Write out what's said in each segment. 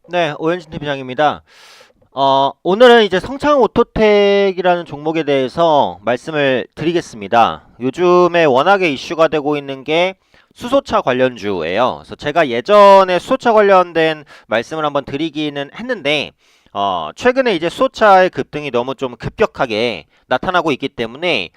네, 오현진 팀장입니다. 오늘은 이제 성창 오토텍이라는 종목에 대해서 말씀을 드리겠습니다. 요즘에 워낙에 이슈가 되고 있는 게 수소차 관련주예요. 그래서 제가 예전에 수소차 관련된 말씀을 한번 드리기는 했는데, 최근에 이제 수소차의 급등이 너무 좀 급격하게 나타나고 있기 때문에,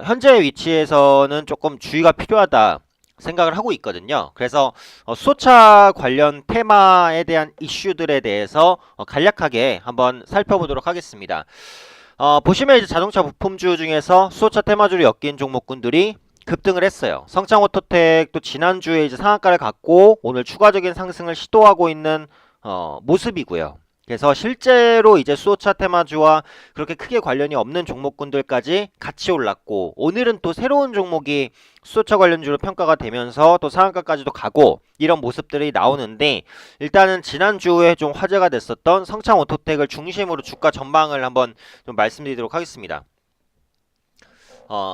현재 위치에서는 조금 주의가 필요하다. 생각을 하고 있거든요. 그래서 수소차 관련 테마에 대한 이슈들에 대해서 간략하게 한번 살펴보도록 하겠습니다. 보시면 이제 자동차 부품주 중에서 수소차 테마주로 엮인 종목군들이 급등을 했어요. 성창오토텍도 지난주에 이제 상한가를 갖고 오늘 추가적인 상승을 시도하고 있는 모습이고요. 그래서 실제로 이제 수소차 테마주와 그렇게 크게 관련이 없는 종목군들까지 같이 올랐고, 오늘은 또 새로운 종목이 수소차 관련주로 평가가 되면서 또 상한가까지도 가고 이런 모습들이 나오는데, 일단은 지난주에 좀 화제가 됐었던 성창오토텍을 중심으로 주가 전망을 한번 좀 말씀드리도록 하겠습니다.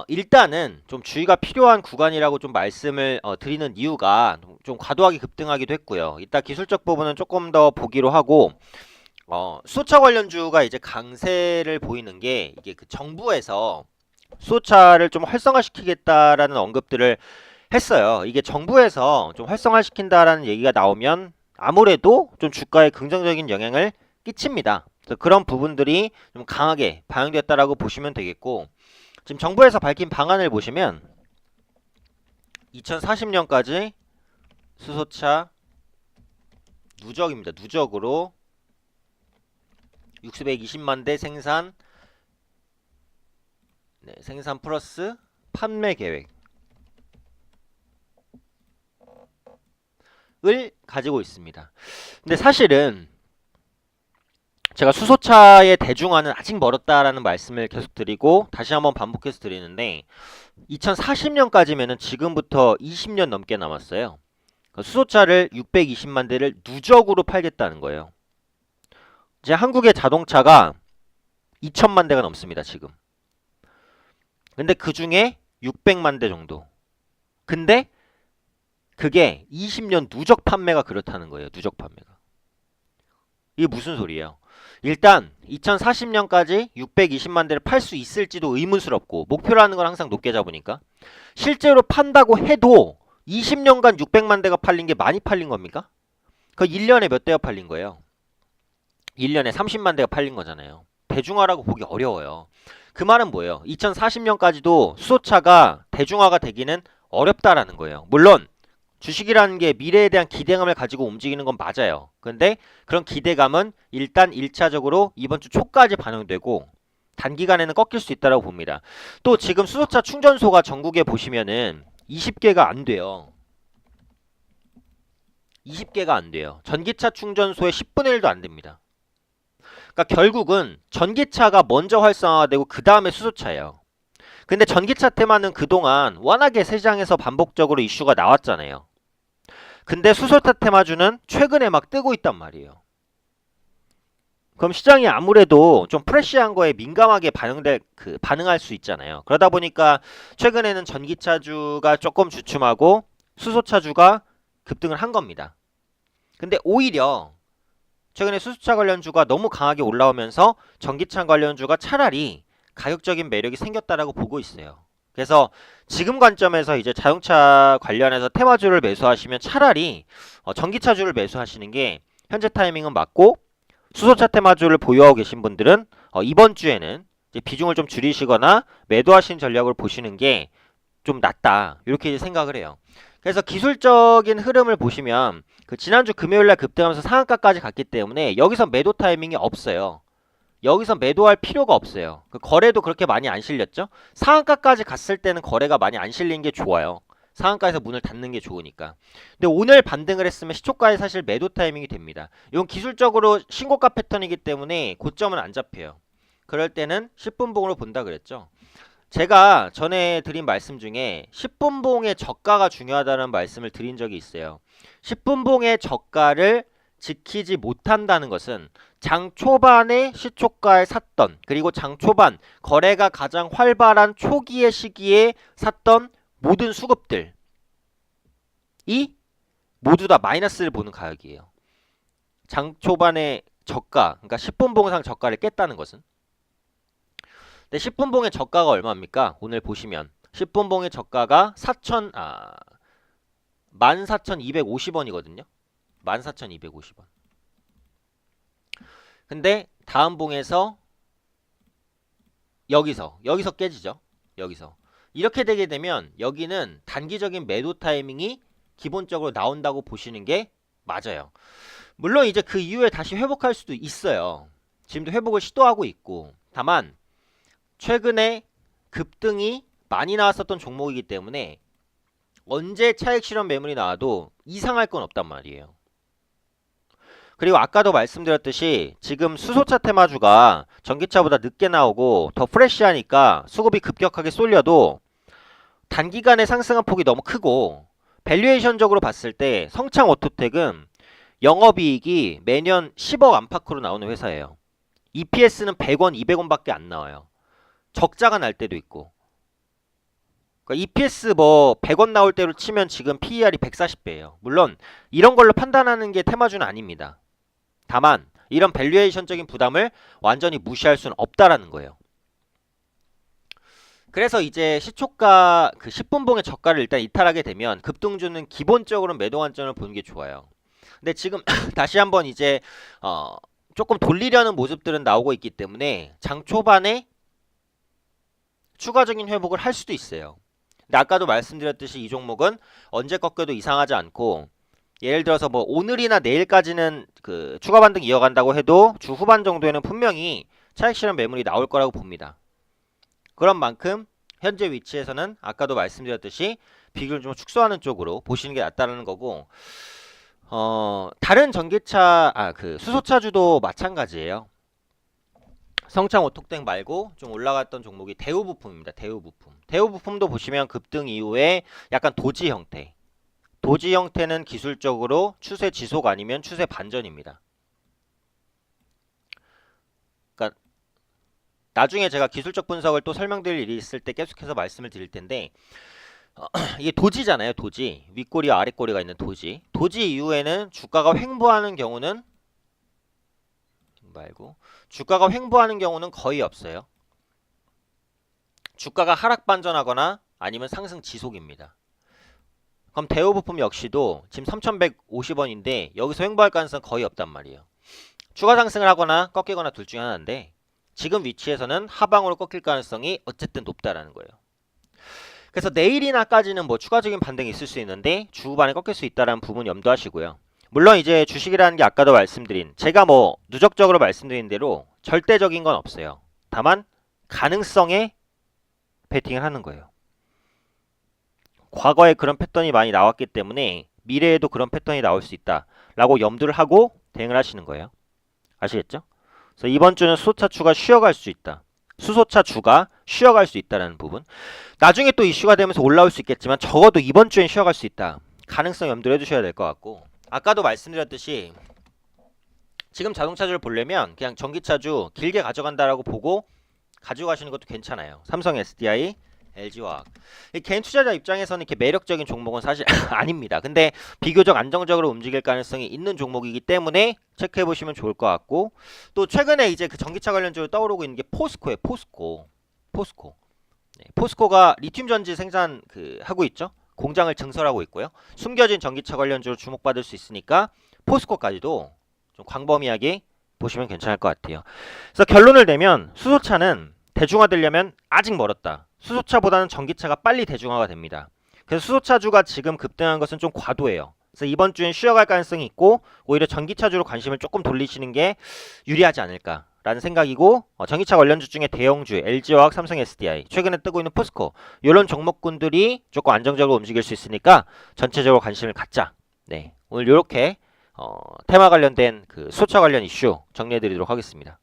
일단은 좀 주의가 필요한 구간이라고 좀 말씀을 드리는 이유가, 좀 과도하게 급등하기도 했고요. 이따 기술적 부분은 조금 더 보기로 하고, 수소차 관련주가 이제 강세를 보이는 게, 이게 그 정부에서 수소차를 좀 활성화시키겠다라는 언급들을 했어요. 이게 정부에서 좀 활성화시킨다라는 얘기가 나오면 아무래도 좀 주가에 긍정적인 영향을 끼칩니다. 그래서 그런 부분들이 좀 강하게 반영됐다라고 보시면 되겠고, 지금 정부에서 밝힌 방안을 보시면 2040년까지 수소차 누적입니다. 누적으로 620만 대 생산, 생산 플러스 판매 계획을 가지고 있습니다. 근데 사실은 제가 수소차의 대중화는 아직 멀었다라는 말씀을 계속 드리고 다시 한번 반복해서 드리는데, 2040년까지면은 지금부터 20년 넘게 남았어요. 수소차를 620만 대를 누적으로 팔겠다는 거예요. 이제 한국의 자동차가 2천만 대가 넘습니다, 지금. 근데 그 중에 600만 대 정도. 근데 그게 20년 누적 판매가 그렇다는 거예요. 누적 판매가. 이게 무슨 소리예요? 일단 2040년까지 620만 대를 팔 수 있을지도 의문스럽고, 목표라는 건 항상 높게 잡으니까. 실제로 판다고 해도 20년간 600만 대가 팔린 게 많이 팔린 겁니까? 그 1년에 몇 대가 팔린 거예요? 1년에 30만 대가 팔린 거잖아요. 대중화라고 보기 어려워요. 그 말은 뭐예요? 2040년까지도 수소차가 대중화가 되기는 어렵다라는 거예요. 물론 주식이라는 게 미래에 대한 기대감을 가지고 움직이는 건 맞아요. 근데 그런 기대감은 일단 1차적으로 이번 주 초까지 반영되고 단기간에는 꺾일 수 있다고 봅니다. 또 지금 수소차 충전소가 전국에 보시면은 20개가 안 돼요. 20개가 안 돼요. 전기차 충전소의 10분의 1도 안 됩니다. 그러니까 결국은 전기차가 먼저 활성화되고 그 다음에 수소차예요. 근데 전기차 테마는 그동안 워낙에 시장에서 반복적으로 이슈가 나왔잖아요. 근데 수소차 테마주는 최근에 막 뜨고 있단 말이에요. 그럼 시장이 아무래도 좀 프레시한 거에 민감하게 반응할 수 있잖아요. 그러다 보니까 최근에는 전기차주가 조금 주춤하고 수소차주가 급등을 한 겁니다. 근데 오히려 최근에 수소차 관련주가 너무 강하게 올라오면서 전기차 관련주가 차라리 가격적인 매력이 생겼다라고 보고 있어요. 그래서 지금 관점에서 이제 자동차 관련해서 테마주를 매수하시면 차라리 전기차주를 매수하시는 게 현재 타이밍은 맞고, 수소차 테마주를 보유하고 계신 분들은 이번 주에는 이제 비중을 좀 줄이시거나 매도하시는 전략을 보시는 게 좀 낫다, 이렇게 이제 생각을 해요. 그래서 기술적인 흐름을 보시면 그 지난주 금요일날 급등하면서 상한가까지 갔기 때문에 여기서 매도 타이밍이 없어요. 여기서 매도할 필요가 없어요. 그 거래도 그렇게 많이 안 실렸죠. 상한가까지 갔을 때는 거래가 많이 안 실린 게 좋아요. 상한가에서 문을 닫는 게 좋으니까. 근데 오늘 반등을 했으면 시초가에 사실 매도 타이밍이 됩니다. 이건 기술적으로 신고가 패턴이기 때문에 고점은 안 잡혀요. 그럴 때는 10분봉으로 본다 그랬죠. 제가 전에 드린 말씀 중에 10분봉의 저가가 중요하다는 말씀을 드린 적이 있어요. 10분봉의 저가를 지키지 못한다는 것은 장 초반에 시초가에 샀던, 그리고 장 초반 거래가 가장 활발한 초기의 시기에 샀던 모든 수급들이 모두 다 마이너스를 보는 가격이에요. 장 초반에 저가, 그러니까 10분 봉상 저가를 깼다는 것은. 근데 10분 봉의 저가가 얼마입니까? 오늘 보시면 10분 봉의 저가가 14,250원이거든요. 14,250원. 근데 다음 봉에서 여기서 깨지죠. 여기서. 이렇게 되게 되면 여기는 단기적인 매도 타이밍이 기본적으로 나온다고 보시는 게 맞아요. 물론 이제 그 이후에 다시 회복할 수도 있어요. 지금도 회복을 시도하고 있고. 다만 최근에 급등이 많이 나왔었던 종목이기 때문에 언제 차익 실현 매물이 나와도 이상할 건 없단 말이에요. 그리고 아까도 말씀드렸듯이 지금 수소차 테마주가 전기차보다 늦게 나오고 더 프레시하니까 수급이 급격하게 쏠려도 단기간에 상승한 폭이 너무 크고, 밸류에이션적으로 봤을 때 성창 오토텍은 영업이익이 매년 10억 안팎으로 나오는 회사예요. EPS는 100원, 200원밖에 안 나와요. 적자가 날 때도 있고. 그러니까 EPS 뭐 100원 나올 때로 치면 지금 PER이 140배예요. 물론 이런 걸로 판단하는 게 테마주는 아닙니다. 다만 이런 밸류에이션적인 부담을 완전히 무시할 수는 없다라는 거예요. 그래서 이제 시초가 그 10분 봉의 저가를 일단 이탈하게 되면 급등주는 기본적으로 매도 관점을 보는 게 좋아요. 근데 지금 다시 한번 이제 조금 돌리려는 모습들은 나오고 있기 때문에 장 초반에 추가적인 회복을 할 수도 있어요. 근데 아까도 말씀드렸듯이 이 종목은 언제 꺾여도 이상하지 않고, 예를 들어서 뭐 오늘이나 내일까지는 그 추가 반등 이어간다고 해도 주 후반 정도에는 분명히 차익 실현 매물이 나올 거라고 봅니다. 그런 만큼 현재 위치에서는 아까도 말씀드렸듯이 비교를 좀 축소하는 쪽으로 보시는 게 낫다는 거고, 다른 전기차 그 수소차주도 마찬가지예요. 성창 오토텍 말고 좀 올라갔던 종목이 대우부품입니다. 대우부품도 보시면 급등 이후에 약간 도지 형태. 도지 형태는 기술적으로 추세 지속 아니면 추세 반전입니다. 그러니까 나중에 제가 기술적 분석을 또 설명드릴 일이 있을 때 계속해서 말씀을 드릴 텐데, 이게 도지잖아요. 도지. 윗꼬리와 아랫꼬리가 있는 도지. 도지 이후에는 주가가 횡보하는 경우는 거의 없어요. 주가가 하락 반전하거나 아니면 상승 지속입니다. 그럼 대우부품 역시도 지금 3,150원인데 여기서 횡보할 가능성은 거의 없단 말이에요. 추가 상승을 하거나 꺾이거나 둘 중에 하나인데 지금 위치에서는 하방으로 꺾일 가능성이 어쨌든 높다라는 거예요. 그래서 내일이나까지는 뭐 추가적인 반등이 있을 수 있는데 주 후반에 꺾일 수 있다는 부분 염두하시고요. 물론 이제 주식이라는 게 아까도 말씀드린, 제가 뭐 누적적으로 말씀드린 대로 절대적인 건 없어요. 다만 가능성에 베팅을 하는 거예요. 과거에 그런 패턴이 많이 나왔기 때문에 미래에도 그런 패턴이 나올 수 있다라고 염두를 하고 대응을 하시는 거예요. 아시겠죠? 그래서 이번 주는 수소차주가 쉬어갈 수 있다. 수소차주가 쉬어갈 수 있다는 부분. 나중에 또 이슈가 되면서 올라올 수 있겠지만 적어도 이번 주엔 쉬어갈 수 있다. 가능성 염두를 해주셔야 될 것 같고, 아까도 말씀드렸듯이 지금 자동차주를 보려면 그냥 전기차주 길게 가져간다라고 보고 가지고 가시는 것도 괜찮아요. 삼성 SDI, LG화학. 개인 투자자 입장에서는 이렇게 매력적인 종목은 사실 아닙니다. 근데 비교적 안정적으로 움직일 가능성이 있는 종목이기 때문에 체크해 보시면 좋을 것 같고, 또 최근에 이제 그 전기차 관련주로 떠오르고 있는 게 포스코예요. 포스코. 네, 포스코가 리튬 전지 생산 하고 있죠. 공장을 증설하고 있고요. 숨겨진 전기차 관련주로 주목받을 수 있으니까 포스코까지도 좀 광범위하게 보시면 괜찮을 것 같아요. 그래서 결론을 내면 수소차는 대중화되려면 아직 멀었다. 수소차보다는 전기차가 빨리 대중화가 됩니다. 그래서 수소차주가 지금 급등한 것은 좀 과도해요. 그래서 이번 주엔 쉬어갈 가능성이 있고 오히려 전기차주로 관심을 조금 돌리시는 게 유리하지 않을까라는 생각이고, 전기차 관련주 중에 대형주 LG화학, 삼성 SDI, 최근에 뜨고 있는 포스코, 이런 종목군들이 조금 안정적으로 움직일 수 있으니까 전체적으로 관심을 갖자. 네, 오늘 이렇게 테마 관련된 그 수소차 관련 이슈 정리해드리도록 하겠습니다.